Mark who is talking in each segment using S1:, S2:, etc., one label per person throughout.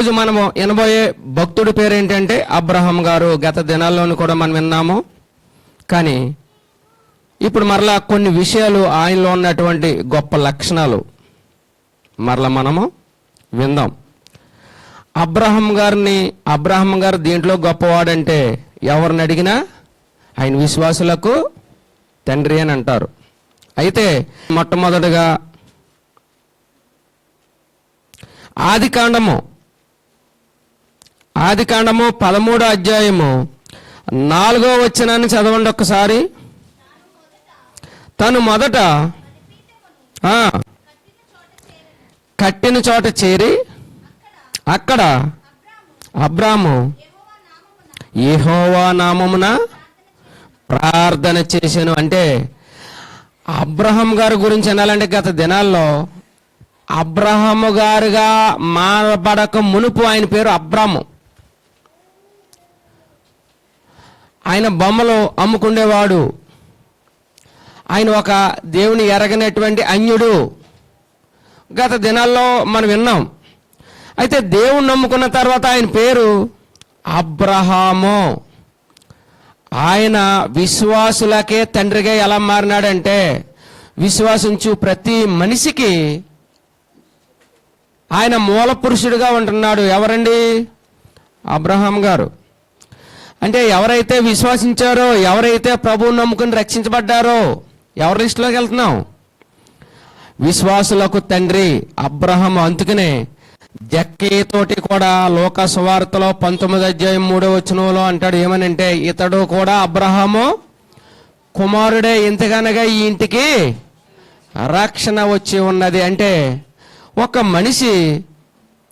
S1: ఈరోజు మనము వినబోయే భక్తుడి పేరు ఏంటంటే అబ్రహాం గారు. గత దినాల్లోనూ కూడా మనం విన్నాము. కానీ ఇప్పుడు మరలా కొన్ని విషయాలు, ఆయనలో ఉన్నటువంటి గొప్ప లక్షణాలు మరలా మనము విందాం. అబ్రహాం గారు దీంట్లో గొప్పవాడంటే ఎవరిని అడిగినా ఆయన విశ్వాసులకు తండ్రి అని అంటారు. అయితే మొట్టమొదటిగా ఆదికాండము 13వ అధ్యాయము 4వ వచనాన్ని చదవండి ఒక్కసారి. తను మొదట కట్టిన చోట చేరి అక్కడ అబ్రాము యెహోవా నామమున ప్రార్థన చేశాను. అంటే అబ్రహాం గారి గురించి అనాలంటే గత దినాల్లో అబ్రహాము గారుగా మారబడక మునుపు ఆయన పేరు అబ్రాము. ఆయన బొమ్మలు అమ్ముకుండేవాడు. ఆయన ఒక దేవుని ఎరగనటువంటి అన్యుడు. గత దినాల్లో మనం విన్నాం. అయితే దేవుణ్ణి నమ్ముకున్న తర్వాత ఆయన పేరు అబ్రహాము. ఆయన విశ్వాసులకే తండ్రిగా ఎలా మారినాడంటే, విశ్వాసించు ప్రతి మనిషికి ఆయన మూల పురుషుడిగా ఉంటున్నాడు. ఎవరండి? అబ్రహాం గారు. అంటే ఎవరైతే విశ్వాసించారో, ఎవరైతే ప్రభువుని నమ్ముకుని రక్షించబడ్డారో, ఎవరి లిస్టులోకి వెళ్తున్నాం? విశ్వాసులకు తండ్రి అబ్రహాము. అందుకనే జక్కయ్యతోటి కూడా లోక సువార్తలో 19వ అధ్యాయం 3వ వచనంలో అంటాడు. ఏమనంటే, ఇతడు కూడా అబ్రహాము కుమారుడే, ఇంతకనగా ఈ ఇంటికి రక్షణ వచ్చి ఉన్నది. అంటే ఒక మనిషి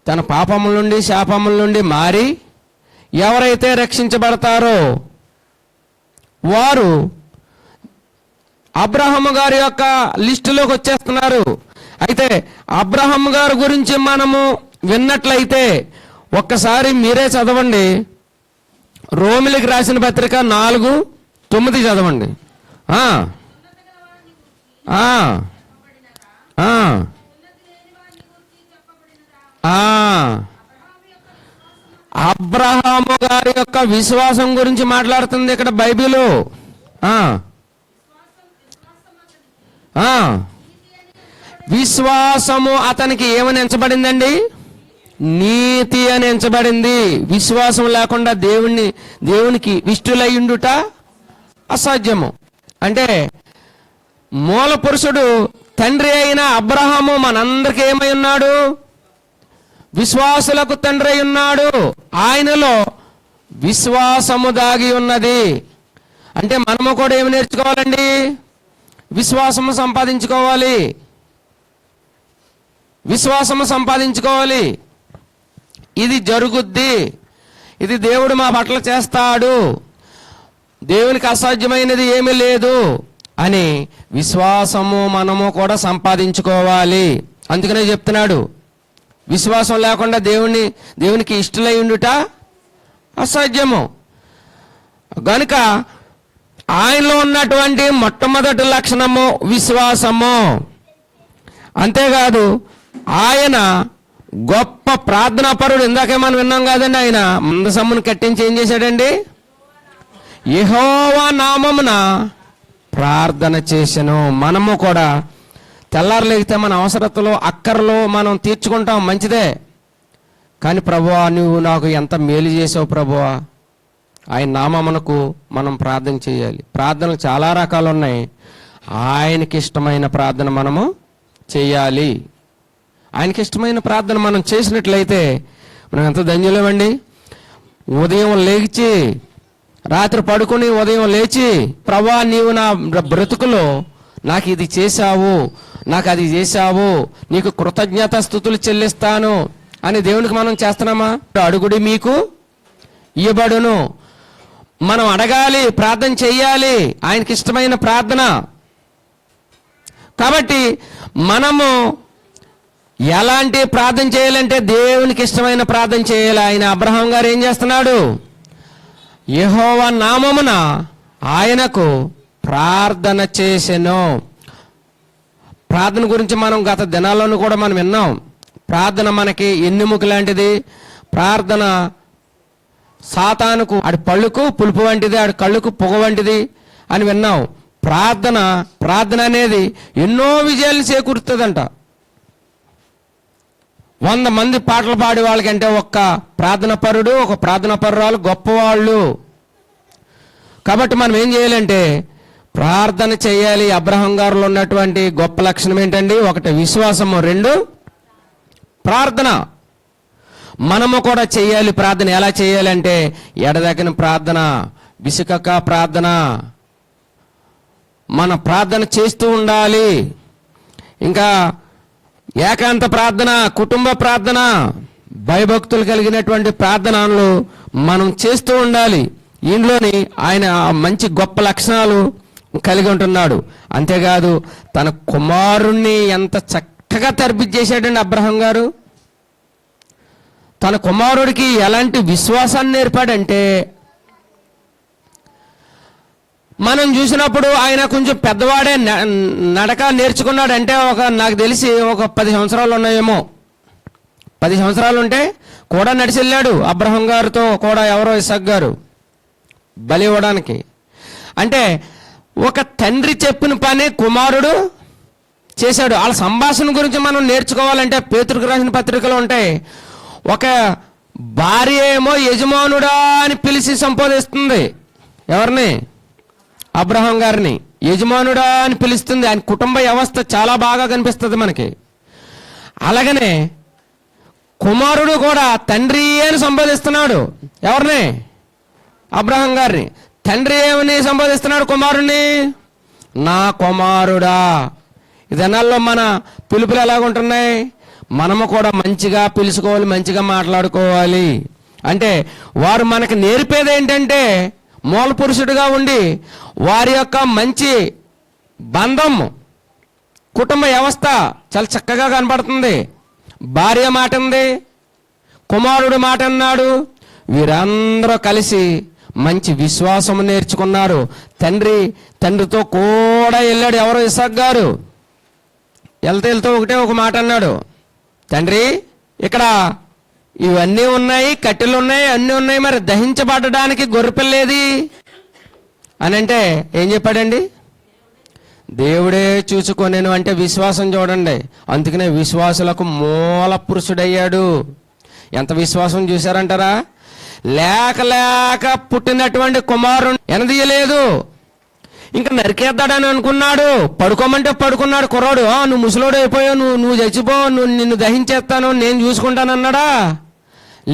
S1: తన పాపముల నుండి, శాపముల నుండి మారి ఎవరైతే రక్షించబడతారో వారు అబ్రహాము గారి యొక్క లిస్టులోకి వచ్చేస్తున్నారు. అయితే అబ్రహాం గారి గురించి మనము విన్నట్లయితే ఒక్కసారి మీరే చదవండి. రోమిలికి రాసిన పత్రిక 4:9 చదవండి. అబ్రహాము గారి యొక్క విశ్వాసం గురించి మాట్లాడుతుంది ఇక్కడ బైబిలు. విశ్వాసము అతనికి ఏమని ఎంచబడిందండి? నీతి అని ఎంచబడింది. విశ్వాసం లేకుండా దేవునికి ఇష్టులయ్యుండుట అసాధ్యము. అంటే మూల పురుషుడు తండ్రి అయిన అబ్రహాము మనందరికీ ఏమై ఉన్నాడు? విశ్వాసులకు తండ్రి అయి ఉన్నాడు. ఆయనలో విశ్వాసము దాగి ఉన్నది. అంటే మనము కూడా ఏమి నేర్చుకోవాలండి? విశ్వాసము సంపాదించుకోవాలి. విశ్వాసము సంపాదించుకోవాలి. ఇది జరుగుద్ది. ఇది దేవుడు మా పట్ల చేస్తాడు. దేవునికి అసాధ్యమైనది ఏమీ లేదు అని విశ్వాసము మనము కూడా సంపాదించుకోవాలి. అందుకనే చెప్తున్నాడు, విశ్వాసం లేకుండా దేవునికి ఇష్టలై ఉండుట అసాధ్యము. గనుక ఆయనలో ఉన్నటువంటి మొట్టమొదటి లక్షణము విశ్వాసము. అంతేకాదు ఆయన గొప్ప ప్రార్థనాపరుడు. ఇందాకే మనం విన్నాం కాదండి, ఆయన మందసమ్మును కట్టించి ఏం చేశాడండి? యెహోవా నామమున ప్రార్థన చేసెను. మనము కూడా తెల్లారలేగితే మన అవసరతలు, అక్కర్లు మనం తీర్చుకుంటాం, మంచిదే. కానీ ప్రభువా, నువ్వు నాకు ఎంత మేలు చేసావు ప్రభువా, ఆయన నామమునకు మనం ప్రార్థన చేయాలి. ప్రార్థనలు చాలా రకాలు ఉన్నాయి. ఆయనకి ఇష్టమైన ప్రార్థన మనము చేయాలి. ఆయనకి ఇష్టమైన ప్రార్థన మనం చేసినట్లయితే మనం ఎంత ధన్యులమండి. ఉదయం లేచి, రాత్రి పడుకుని ఉదయం లేచి, ప్రభువా నీవు నా బ్రతుకులో నాకు ఇది చేశావు, నాకు అది చేశావు, నీకు కృతజ్ఞత స్తుతులు చెల్లిస్తాను అని దేవునికి మనం చేస్తున్నామా? అడుగుడి మీకు ఇయ్యబడును. మనం అడగాలి, ప్రార్థన చెయ్యాలి, ఆయనకి ఇష్టమైన ప్రార్థన. కాబట్టి మనము ఎలాంటి ప్రార్థన చేయాలంటే దేవునికి ఇష్టమైన ప్రార్థన చేయాలి. ఆయన అబ్రహాం గారు ఏం చేస్తున్నాడు? యెహోవా నామమున ఆయనకు ప్రార్థన చేసెను. ప్రార్థన గురించి మనం గత దినాల్లోనూ కూడా మనం విన్నాం. ప్రార్థన మనకి ఎన్నుముక లాంటిది. ప్రార్థన సాతానుకు ఆడి పళ్ళుకు పులుపు వంటిది, ఆడి కళ్ళుకు పొగ వంటిది అని విన్నాం. ప్రార్థన అనేది ఎన్నో విజయాలు చేకూరుతుందంట. 100 మంది పాటలు పాడే వాళ్ళకంటే ఒక్క ప్రార్థన పరుడు, ఒక ప్రార్థన పరురాలు గొప్పవాళ్ళు. కాబట్టి మనం ఏం చేయాలంటే ప్రార్థన చేయాలి. అబ్రహాం గారిలో ఉన్నటువంటి గొప్ప లక్షణం ఏంటండి? 1 విశ్వాసము, 2 ప్రార్థన. మనము కూడా చేయాలి ప్రార్థన. ఎలా చేయాలంటే ఎడదగిన ప్రార్థన, విసుకక ప్రార్థన. మన ప్రార్థన చేస్తూ ఉండాలి. ఇంకా ఏకాంత ప్రార్థన, కుటుంబ ప్రార్థన, భయభక్తులు కలిగినటువంటి ప్రార్థనలు మనం చేస్తూ ఉండాలి. ఇంట్లోని ఆయన మంచి గొప్ప లక్షణాలు కలిగి ఉంటున్నాడు. అంతేకాదు తన కుమారుణ్ణి ఎంత చక్కగా తర్బిచ్చేశాడండి అబ్రహాం గారు. తన కుమారుడికి ఎలాంటి విశ్వాసాన్ని నేర్పాడంటే, మనం చూసినప్పుడు ఆయన కొంచెం పెద్దవాడే నడక నేర్చుకున్నాడంటే నాకు తెలిసి ఒక 10 సంవత్సరాలు ఉన్నాయేమో. 10 సంవత్సరాలు ఉంటే కూడా నడిచి వెళ్ళాడు అబ్రహాం గారితో కూడా. ఎవరో ఇసాక్ గారు బలి ఇవ్వడానికి. అంటే ఒక తండ్రి చెప్పిన పని కుమారుడు చేశాడు. వాళ్ళ సంభాషణ గురించి మనం నేర్చుకోవాలంటే పేతురుకు రాసిన పత్రికలు ఉంటాయి. ఒక భార్య ఏమో యజమానుడా అని పిలిచి సంబోధిస్తుంది. ఎవరిని? అబ్రహాం గారిని యజమానుడా అని పిలుస్తుంది. ఆయన కుటుంబ వ్యవస్థ చాలా బాగా కనిపిస్తుంది మనకి. అలాగనే కుమారుడు కూడా తండ్రి అని సంబోధిస్తున్నాడు. ఎవరిని? అబ్రహాం గారిని. తండ్రి ఏమని సంబోధిస్తున్నాడు కుమారుణ్ణి? నా కుమారుడా. ఇదనాల్లో మన పిలుపులు ఎలాగుంటున్నాయి? మనము కూడా మంచిగా పిలుచుకోవాలి, మంచిగా మాట్లాడుకోవాలి. అంటే వారు మనకు నేర్పేది ఏంటంటే మూల పురుషుడిగా ఉండి వారి యొక్క మంచి బంధం, కుటుంబ వ్యవస్థ చాలా చక్కగా కనబడుతుంది. భార్య మాట ఉంది, కుమారుడు మాట అన్నాడు. వీరందరూ కలిసి మంచి విశ్వాసం నేర్చుకున్నారు. తండ్రితో కూడా వెళ్ళాడు. ఎవరో ఇసాక్ గారు వెళ్తూ ఒకటే ఒక మాట అన్నాడు. తండ్రి, ఇక్కడ ఇవన్నీ ఉన్నాయి, కట్టెలు ఉన్నాయి, అన్నీ ఉన్నాయి, మరి దహించబడడానికి గొర్రెపిల్లేది అని అంటే ఏం చెప్పాడండి? దేవుడే చూసుకొనేను. అంటే విశ్వాసం చూడండి. అందుకనే విశ్వాసులకు మూల పురుషుడయ్యాడు. ఎంత విశ్వాసం చూశారంటారా? లేక పుట్టినటువంటి కుమారుడు ఎనదీయలేదు. ఇంకా నరికేద్దాడని అనుకున్నాడు. పడుకోమంటే పడుకున్నాడు కుర్రాడు. నువ్వు ముసలోడు అయిపోయావు, నువ్వు చచ్చిపోవు, నిన్ను దహించేస్తాను, నేను చూసుకుంటానన్నాడా?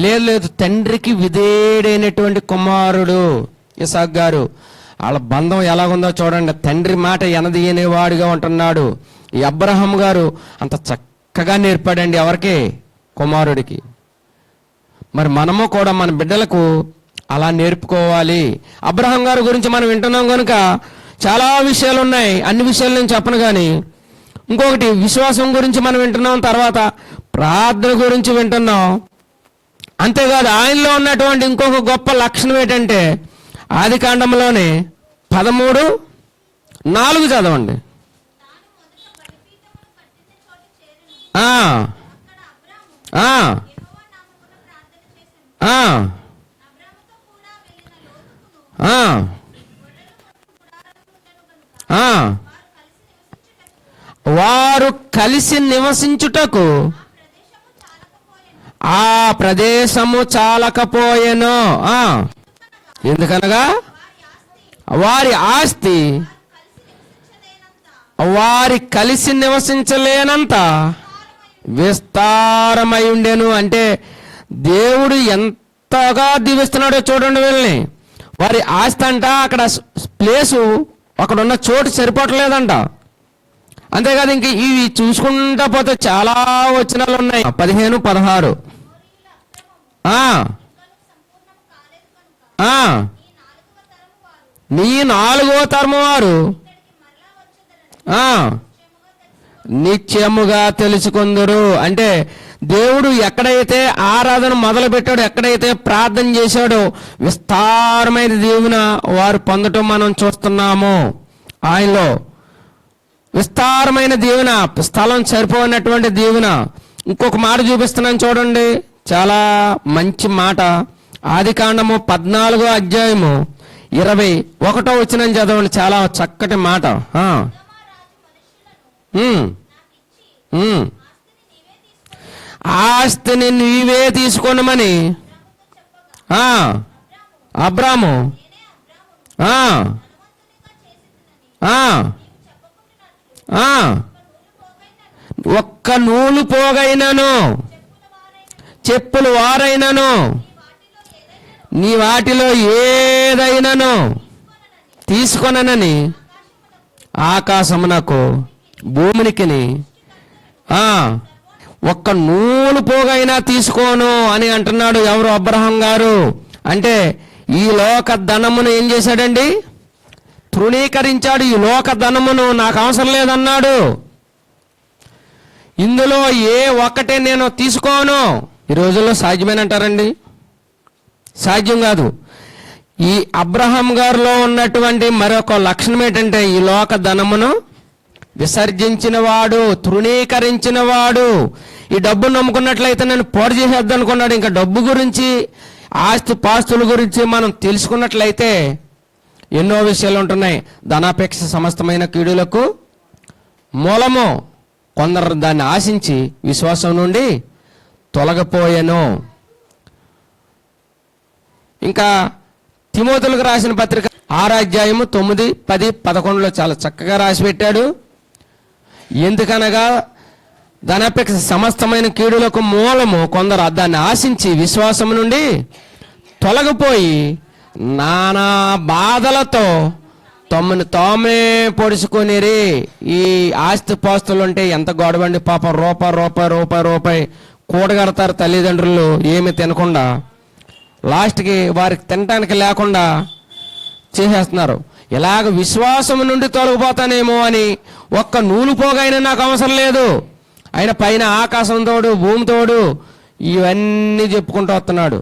S1: లేదు. తండ్రికి విధేయుడైనటువంటి కుమారుడు ఇసాక్ గారు. వాళ్ళ బంధం ఎలాగుందో చూడండి. తండ్రి మాట ఎనదీయనేవాడిగా ఉంటున్నాడు. ఈ అబ్రహాం గారు అంత చక్కగా నేర్పాడండి. ఎవరికి? కుమారుడికి. మరి మనము కూడా మన బిడ్డలకు అలా నేర్పుకోవాలి. అబ్రహాం గారి గురించి మనం వింటున్నాం కనుక చాలా విషయాలు ఉన్నాయి. అన్ని విషయాలు నేను చెప్పను, కానీ ఇంకొకటి విశ్వాసం గురించి మనం వింటున్నాం, తర్వాత ప్రార్థన గురించి వింటున్నాం. అంతేకాదు ఆయనలో ఉన్నటువంటి ఇంకొక గొప్ప లక్షణం ఏంటంటే ఆదికాండంలోనే 13:4 చదవండి. వారు కలిసి నివసించుటకు ఆ ప్రదేశము చాలకపోయెను. ఎందుకనగా వారి ఆస్తి వారి కలిసి నివసించలేనంత విస్తారమై ఉండెను. అంటే దేవుడు ఎంతగా దీవిస్తున్నాడో చూడండి వీళ్ళని. వారి ఆస్తి అంట అక్కడ ప్లేసు, అక్కడ ఉన్న చోటు సరిపోవట్లేదంట. అంతేకాదు ఇంక ఇవి చూసుకుంటా పోతే చాలా వచనాలు ఉన్నాయి. 15, 16. నీ 4వ తరము వారు నిత్యముగా తెలుసుకుందరు. అంటే దేవుడు ఎక్కడైతే ఆరాధన మొదలు పెట్టాడో, ఎక్కడైతే ప్రార్థన చేశాడో విస్తారమైన దీవెన వారు పొందటం మనం చూస్తున్నాము. ఆయనలో విస్తారమైన దీవెన, స్థలం సరిపోయినటువంటి దీవెన. ఇంకొక మాట చూపిస్తున్నాను చూడండి. చాలా మంచి మాట. ఆదికాండము 14వ అధ్యాయము 21వ వచనం చదవండి. చాలా చక్కటి మాట. ఆస్తిని నీవే తీసుకోనమని అబ్రాము ఒక్క నూలు పోగైనను చెప్పులు వారైనను నీ వాటిలో ఏదైనాను తీసుకొననని ఆకాశమునకు భూమికిని ఒక్క నూలు పోగైనా తీసుకోను అని అంటున్నాడు. ఎవరు? అబ్రహాం గారు. అంటే ఈ లోక ధనమును ఏం చేశాడండి? తృణీకరించాడు. ఈ లోక ధనమును నాకు అవసరం లేదన్నాడు. ఇందులో ఏ ఒక్కటే నేను తీసుకోను. ఈ రోజుల్లో సాధ్యమేనంటారండి? సాధ్యం కాదు. ఈ అబ్రహాం గారిలో ఉన్నటువంటి మరొక లక్షణం ఏంటంటే ఈ లోక ధనమును విసర్జించిన వాడు, తృణీకరించిన వాడు. ఈ డబ్బును నమ్ముకున్నట్లయితే నేను పాడు చేసేద్దాం అనుకున్నాడు. ఇంకా డబ్బు గురించి, ఆస్తి పాస్తుల గురించి మనం తెలుసుకున్నట్లయితే ఎన్నో విషయాలు ఉంటున్నాయి. ధనాపేక్ష సమస్తమైన కీడులకు మూలము. కొందరు దాన్ని ఆశించి విశ్వాసం నుండి తొలగిపోయాను. ఇంకా తిమోతులకు రాసిన పత్రిక 6వ అధ్యాయము 9, 10, 11లో చాలా చక్కగా రాసి పెట్టాడు. ఎందుకనగా ధనాపేక్ష సమస్తమైన కీడులకు మూలము కొందరు దాన్ని ఆశించి విశ్వాసం నుండి తొలగిపోయి నానా బాధలతో తమను తామే పొడుచుకొనిరి. ఈ ఆస్తి పాస్తులు ఉంటే ఎంత గొడవండి పాపం. రూపాయి కూడగడతారు తల్లిదండ్రులు ఏమి తినకుండా. లాస్ట్కి వారికి తినటానికి లేకుండా చేసేస్తున్నారు. ఇలాగ విశ్వాసం నుండి తొలగిపోతానేమో అని ఒక్క నూలు పోగైనా నాకు అవసరం లేదు. ఆయన పైన ఆకాశం తోడు, భూమి తోడు ఇవన్నీ చెప్పుకుంటూ వస్తున్నాడు.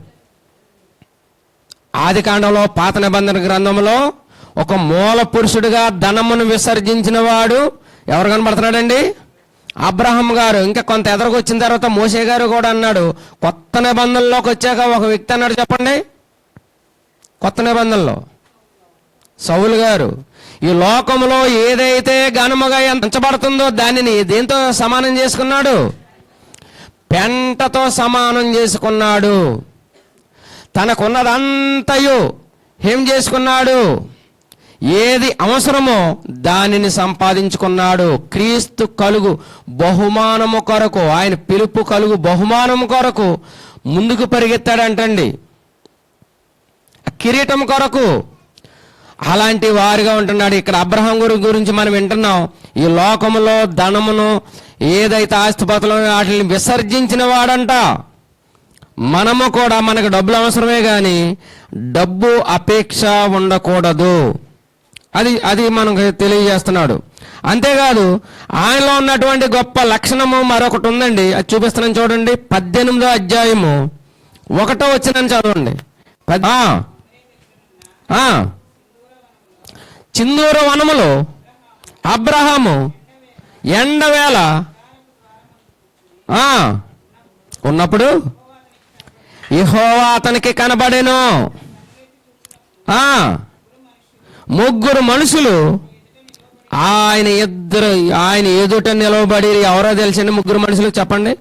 S1: ఆదికాండంలో పాత నిబంధన గ్రంథంలో ఒక మూల పురుషుడిగా ధనమును విసర్జించిన వాడు ఎవరు కనబడుతున్నాడండి? అబ్రహాం గారు. ఇంకా కొంత ఎదరకు వచ్చిన తర్వాత మోసే గారు కూడా అన్నాడు. కొత్త నిబంధనలోకి వచ్చాక ఒక వ్యక్తి అన్నాడు. చెప్పండి. కొత్త నిబంధనలో సౌలు గారు. ఈ లోకంలో ఏదైతే ఘనముగా ఎంచబడుతుందో దానిని దేంతో సమానం చేసుకున్నాడు? పెంటతో సమానం చేసుకున్నాడు. తనకున్నదంతయు ఏం చేసుకున్నాడు? ఏది అవసరమో దానిని సంపాదించుకున్నాడు. క్రీస్తు కలుగు బహుమానము కొరకు, ఆయన పిలుపు కలుగు బహుమానము కొరకు ముందుకు పరిగెత్తాడంటండి. కిరీటం కొరకు. అలాంటి వారిగా ఉంటున్నాడు. ఇక్కడ అబ్రహాం గురించి మనం వింటున్నాం. ఈ లోకములో ధనమును ఏదైతే ఆస్తిపాతులు వాటిని విసర్జించిన వాడంట. మనము కూడా మనకు డబ్బులు అవసరమే కానీ డబ్బు అపేక్ష ఉండకూడదు. అది మనకు తెలియజేస్తున్నాడు. అంతేకాదు ఆయనలో ఉన్నటువంటి గొప్ప లక్షణము మరొకటి ఉందండి. అది చూపిస్తున్నాను చూడండి. 18వ అధ్యాయము 1వ వచనం చదవండి. చిందూర వనములో అబ్రహాము ఎండవేళ ఉన్నప్పుడు యెహోవా అతనికి కనబడెను. ముగ్గురు మనుషులు ఆయన ఎదుట నిలవబడి. ఎవరో తెలిసిన ముగ్గురు మనుషులు చెప్పండి?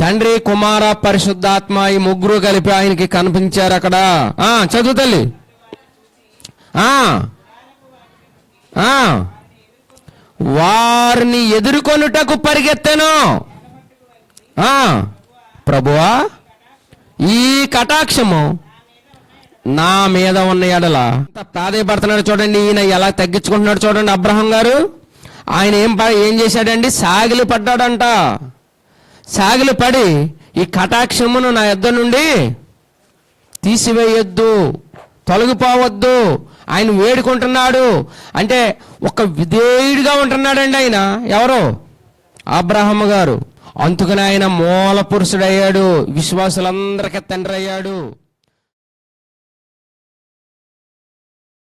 S1: తండ్రి, కుమార, పరిశుద్ధాత్మ ఈ ముగ్గురు కలిపి ఆయనకి కనిపించారు అక్కడ. చదువు తల్లి. వారిని ఎదుర్కొనుటకు పరిగెత్తెను. ప్రభువా, ఈ కటాక్షము నా మీద ఉన్న ఎడల. ప్రాధేయపడుతున్నాడు చూడండి. ఈయన ఎలా తగ్గించుకుంటున్నాడు చూడండి అబ్రహాం గారు. ఆయన ఏం చేశాడండి? సాగిలి పడ్డాడంట. సాగిలి పడి ఈ కటాక్షమును నా యొద్ద నుండి తీసివేయొద్దు, తొలగిపోవద్దు ఆయన వేడుకుంటున్నాడు. అంటే ఒక విధేయుడిగా ఉంటున్నాడండి ఆయన. ఎవరు? అబ్రహాం గారు. అందుకని ఆయన మూల పురుషుడయ్యాడు. విశ్వాసులందరికీ తండ్రి అయ్యాడు.